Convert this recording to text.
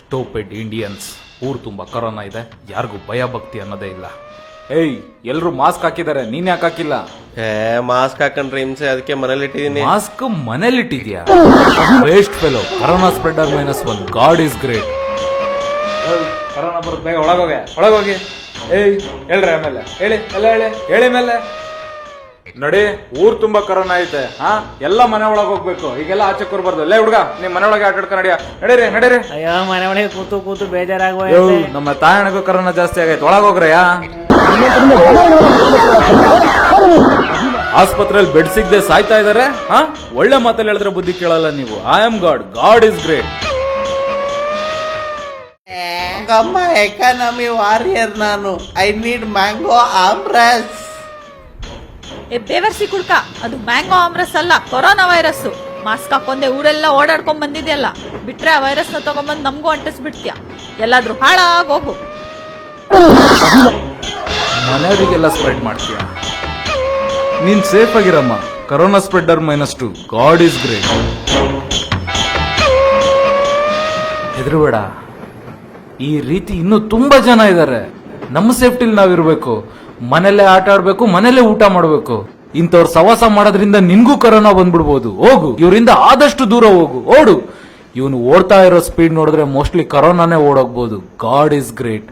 Stupid Indians. ಊರು ತುಂಬಾ corona ಇದೆ, ಯಾರಿಗೂ ಭಯ ಭಕ್ತಿ ಅನ್ನೋದೇ ಇಲ್ಲ. ಏಯ್, ಎಲ್ರು ಮಾಸ್ಕ್ ಹಾಕಿದ್ದಾರೆ, ನೀನ್ ಯಾಕೆ ಹಾಕಿಲ್ಲ? ಮಾಸ್ಕ್ ಹಾಕೊಂಡ್ರೆ ಹಿಂಸೆ, ಅದಕ್ಕೆ ಮನೇಲಿ ಇಟ್ಟಿದೀನಿ. ಮಾಸ್ಕ್ ಮನೇಲಿಟ್ಟಿದ್ಯಾ? Waste fellow. Corona spreader -1, god is great. Corona ಬರುತ್ತೆ, ಬೇಗ ಒಳಗೋಗಿ. ಏಯ್, ಹೇಳ್ರಿ ಆಮೇಲೆ ಹೇಳಿ, ಎಲ್ಲ ಹೇಳಿ ಮೇಲೆ ನೋಡಿ. ಊರ್ ತುಂಬಾ ಕರೋನಾ ಐತೆ, ಎಲ್ಲ ಮನೆ ಒಳಗೆ ಹೋಗ್ಬೇಕು, ಈಗೆಲ್ಲ ಆಚೆ ಕೂರ್ಬಾರ್ದು. ಅಲ್ಲೇ ಹುಡುಗ, ನಿಮ್ ಮನೆ ಒಳಗೆ ಆಟಾಡ್ಕ ನಡೀರಿ. ಅಯ್ಯೋ, ಮನೆ ಒಳಗೆ ಕೂತು ಬೇಜಾರಾಗುವ. ನಮ್ಮ ತಾಯಣಗೂ ಕರೋನಾ ಜಾಸ್ತಿ ಆಗೈತೆ, ಒಳಗೋಗ್ರಯ್ಯ. ಆಸ್ಪತ್ರೆಯಲ್ಲಿ ಬೆಡ್ ಸಿಗದೆ ಸಾಯ್ತಾ ಇದಾರೆ. ಒಳ್ಳೆ ಮಾತಲ್ಲಿ ಹೇಳಿದ್ರೆ ಬುದ್ಧಿ ಕೇಳಲ್ಲ ನೀವು. I am god is great. Economy warrior ನಾನು. I need mango aamras. ಬೇವರ್ಸಿ ಕುಡ್ಕ, ಅದು ಮ್ಯಾಂಗೋ ಆಮ್ರಸ್ ಅಲ್ಲ, ಕೊರೋನಾ ವೈರಸ್. ಮಾಸ್ಕ್ ಹಾಕೊಂಡೆ ಊರೆಲ್ಲ ಓಡಾಡ್ಕೊಂಡ್ ಬಂದಿದ್ಯಲ್ಲ, ಬಿಟ್ರೆ ಆ ವೈರಸ್ ನ ತಗೊಂಡ್ಬಂದ್ ನಮಗೂ ಅಂಟಿಸ್ಬಿಡ್ತೀಯ. ಎಲ್ಲಾದ್ರೂ ಹಾಳಾಗೋಗು. ಮನೆಯವರಿಗೆಲ್ಲ ಸ್ಪ್ರೆಡ್ ಮಾಡ್ತೀಯ. ನೀನ್ ಸೇಫ್ ಆಗಿರಮ್ಮ. Corona spreader -2, god is great. ಹೆದರ್ಬೇಡ, ಈ ರೀತಿ ಇನ್ನೂ ತುಂಬಾ ಜನ ಇದ್ದಾರೆ. ನಮ್ಮ ಸೇಫ್ಟಿಲಿ ನಾವಿರ್ಬೇಕು, ಮನೆಯಲ್ಲೇ ಆಟ ಆಡ್ಬೇಕು, ಮನೆಯಲ್ಲೇ ಊಟ ಮಾಡ್ಬೇಕು. ಇಂಥವ್ರ ಸವಾಸ ಮಾಡೋದ್ರಿಂದ ನಿನ್ಗೂ ಕರೋನಾ ಬಂದ್ಬಿಡ್ಬೋದು. ಹೋಗು, ಇವರಿಂದ ಆದಷ್ಟು ದೂರ ಹೋಗು, ಓಡು. ಇವನು ಓಡ್ತಾ ಇರೋ ಸ್ಪೀಡ್ ನೋಡಿದ್ರೆ ಮೋಸ್ಟ್ಲಿ ಕರೋನಾನೇ ಓಡೋಗ್ಬೋದು. God is great.